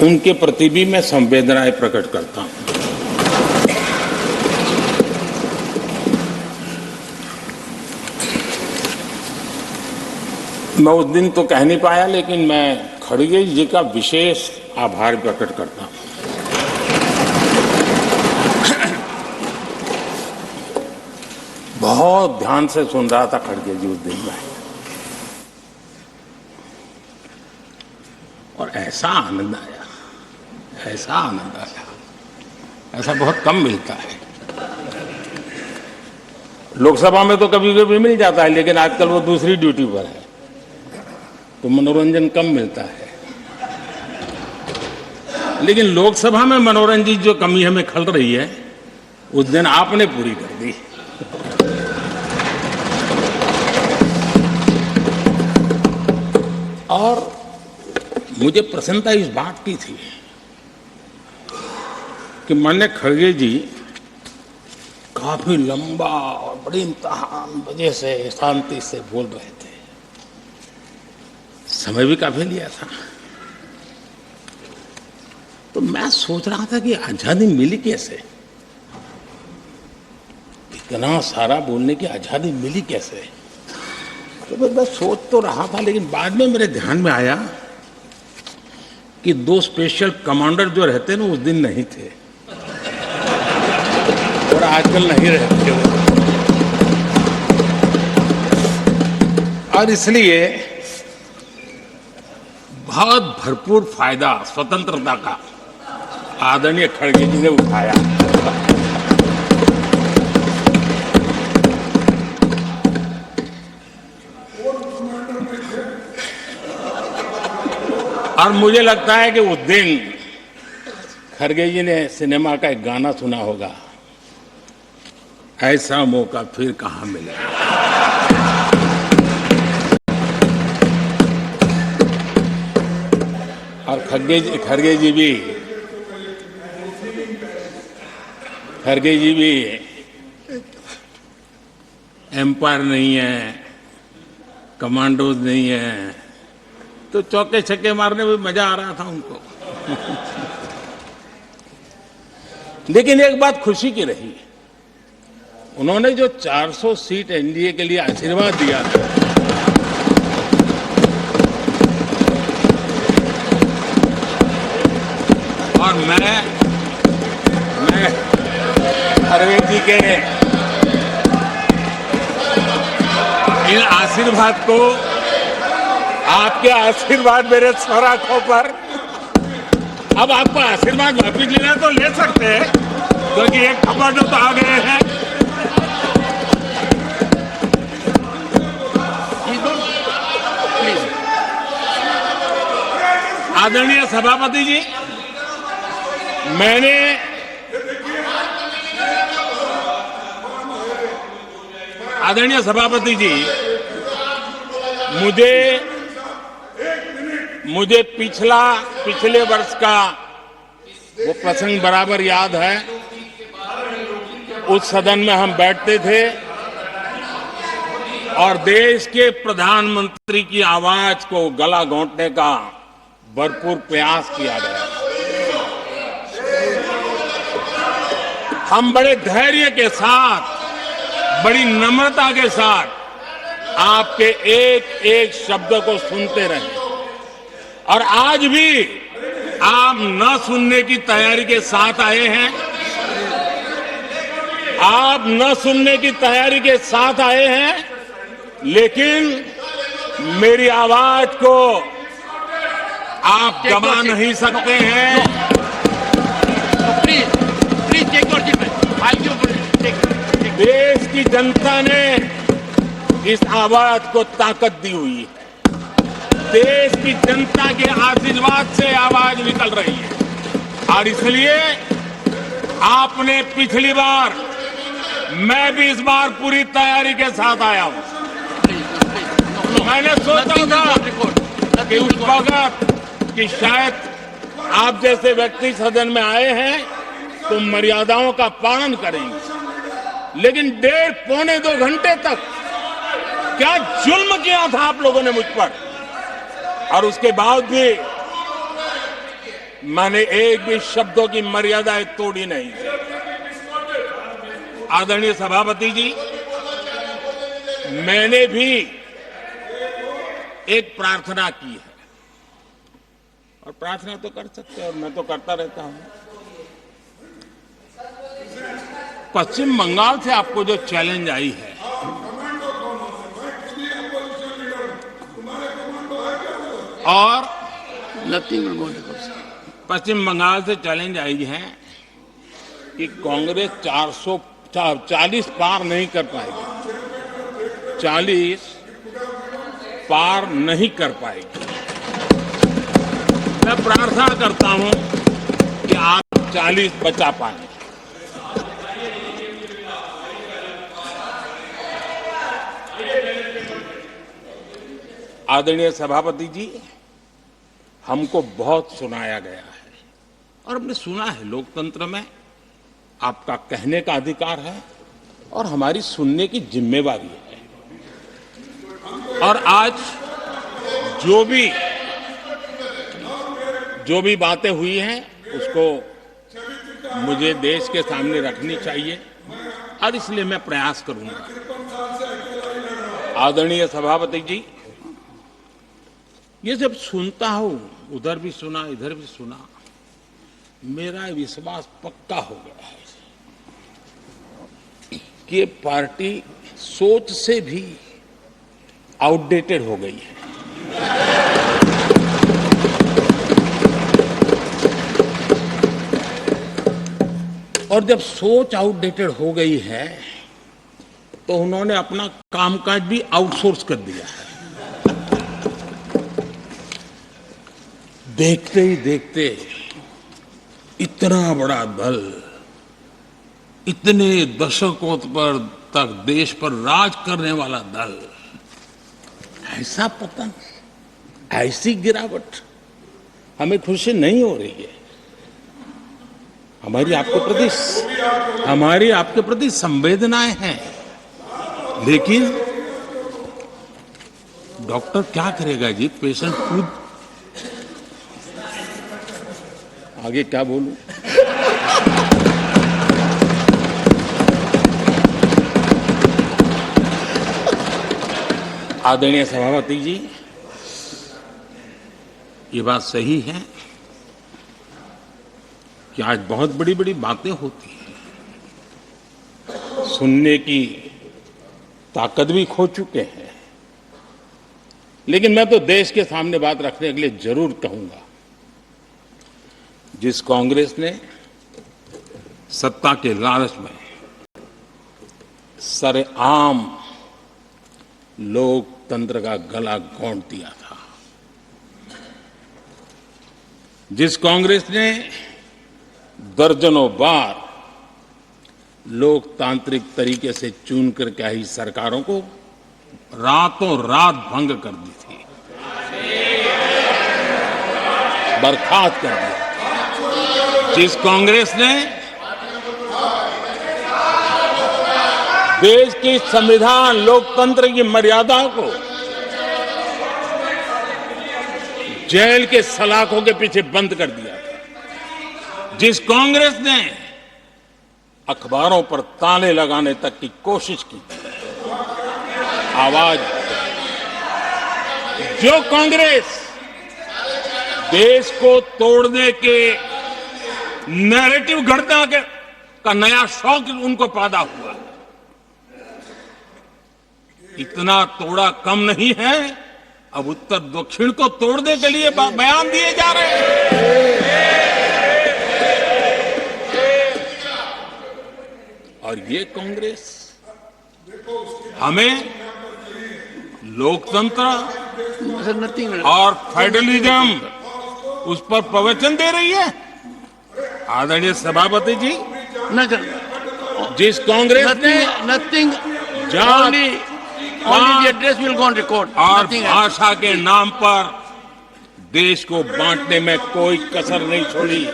उनके प्रति भी मैं संवेदनाएं प्रकट करता हूं। मैं उस दिन तो कह नहीं पाया, लेकिन मैं खड़गे जी का विशेष आभार प्रकट करता हूं। बहुत ध्यान से सुन रहा था खड़गे जी उस दिन में, और ऐसा आनंद आया, ऐसा आनंद आया, ऐसा बहुत कम मिलता है। लोकसभा में तो कभी कभी मिल जाता है, लेकिन आजकल वो दूसरी ड्यूटी पर है, तो मनोरंजन कम मिलता है। लेकिन लोकसभा में मनोरंजन की जो कमी हमें खल रही है, उस दिन आपने पूरी कर दी। और मुझे प्रसन्नता इस बात की थी कि माननीय खड़गे जी काफी लंबा और बड़ी इम्तिहान वजह से शांति से बोल रहे थे। समय भी काफी लिया था। तो मैं सोच रहा था कि आजादी मिली कैसे, इतना सारा बोलने की आजादी मिली कैसे। तो मैं सोच तो रहा था, लेकिन बाद में मेरे ध्यान में आया कि 2 स्पेशल कमांडर जो रहते ना, उस दिन नहीं थे और आजकल नहीं रहते वो। और इसलिए बहुत भरपूर फायदा स्वतंत्रता का आदरणीय खड़गे जी ने उठाया। और मुझे लगता है कि उस दिन खड़गे जी ने सिनेमा का एक गाना सुना होगा, ऐसा मौका फिर कहां मिलेगा। और खड़गे जी भी एम्पायर नहीं है, कमांडोज नहीं है, तो चौके छक्के मारने में मजा आ रहा था उनको। लेकिन एक बात खुशी की रही, उन्होंने जो 400 सीट एनडीए के लिए आशीर्वाद दिया था, और मैं खड़गे जी के इन आशीर्वाद को, आपके आशीर्वाद मेरे सर आंखों पर, अब आपको आशीर्वाद वापिस लेना तो ले सकते हैं, क्योंकि एक खबर तो आ गए हैं। आदरणीय सभापति जी, आदरणीय सभापति जी, मुझे पिछले वर्ष का वो प्रसंग बराबर याद है। उस सदन में हम बैठते थे और देश के प्रधानमंत्री की आवाज को गला घोंटने का भरपूर प्रयास किया गया। हम बड़े धैर्य के साथ, बड़ी नम्रता के साथ आपके एक एक शब्द को सुनते रहे, और आज भी आप न सुनने की तैयारी के साथ आए हैं। आप न सुनने की तैयारी के साथ आए हैं, लेकिन मेरी आवाज को आप दबा नहीं सकते हैं। देश की जनता ने इस आवाज को ताकत दी हुई है। देश की जनता के आशीर्वाद से आवाज निकल रही है, और इसलिए आपने पिछली बार, मैं भी इस बार पूरी तैयारी के साथ आया हूं। मैंने सोचा था कि उस वक्त कि शायद आप जैसे व्यक्ति सदन में आए हैं तो मर्यादाओं का पालन करेंगे, लेकिन 1.5-2 घंटे तक क्या जुल्म किया था आप लोगों ने मुझ पर, और उसके बाद भी मैंने एक भी शब्दों की मर्यादाएं तोड़ी नहीं। आदरणीय सभापति जी, मैंने भी एक प्रार्थना की है, और प्रार्थना तो कर सकते हैं और मैं तो करता रहता हूं। पश्चिम बंगाल से आपको जो चैलेंज आई है, और पश्चिम बंगाल से चैलेंज आई है कि कांग्रेस 440 पार नहीं कर पाएगी, 40 पार नहीं कर पाएगी। मैं प्रार्थना करता हूं कि आप 40 बचा पाएं। आदरणीय सभापति जी, हमको बहुत सुनाया गया है और हमने सुना है। लोकतंत्र में आपका कहने का अधिकार है और हमारी सुनने की जिम्मेवारी है। और आज जो भी बातें हुई हैं उसको मुझे देश के सामने रखनी चाहिए और इसलिए मैं प्रयास करूंगा। आदरणीय सभापति जी, ये जब सुनता हूं, उधर भी सुना इधर भी सुना, मेरा विश्वास पक्का हो गया है कि ये पार्टी सोच से भी आउटडेटेड हो गई है। और जब सोच आउटडेटेड हो गई है तो उन्होंने अपना कामकाज भी आउटसोर्स कर दिया है। देखते ही देखते इतना बड़ा दल, इतने दशकों पर तक देश पर राज करने वाला दल, ऐसा पतन, ऐसी गिरावट, हमें खुशी नहीं हो रही है। हमारी आपके प्रति संवेदनाएं हैं, लेकिन डॉक्टर क्या करेगा जी, पेशेंट खुद। आगे क्या बोलूं? आदरणीय सभापति जी, ये बात सही है कि आज बहुत बड़ी बड़ी बातें होती हैं, सुनने की ताकत भी खो चुके हैं। लेकिन मैं तो देश के सामने बात रखने के लिए जरूर कहूंगा, जिस कांग्रेस ने सत्ता के लालच में सरेआम लोकतंत्र का गला घोंट दिया था, जिस कांग्रेस ने दर्जनों बार लोकतांत्रिक तरीके से चुन करके आई सरकारों को रातों रात भंग कर दी थी, बर्खास्त कर दिया, जिस कांग्रेस ने देश की संविधान लोकतंत्र की मर्यादाओं को जेल के सलाखों के पीछे बंद कर दिया था, जिस कांग्रेस ने अखबारों पर ताले लगाने तक की कोशिश की, आवाज, जो कांग्रेस देश को तोड़ने के नैरेटिव घटना का नया शौक उनको पैदा हुआ, इतना तोड़ा कम नहीं है, अब उत्तर दक्षिण को तोड़ने के लिए बयान दिए जा रहे हैं। और ये कांग्रेस हमें लोकतंत्र और फेडरलिज्म उस पर प्रवचन दे रही है। आदरणीय सभापति जी, जिस कांग्रेस ने nothing, only the address will go on record. और भाषा के नाम पर देश को बांटने में कोई कसर नहीं छोड़ी।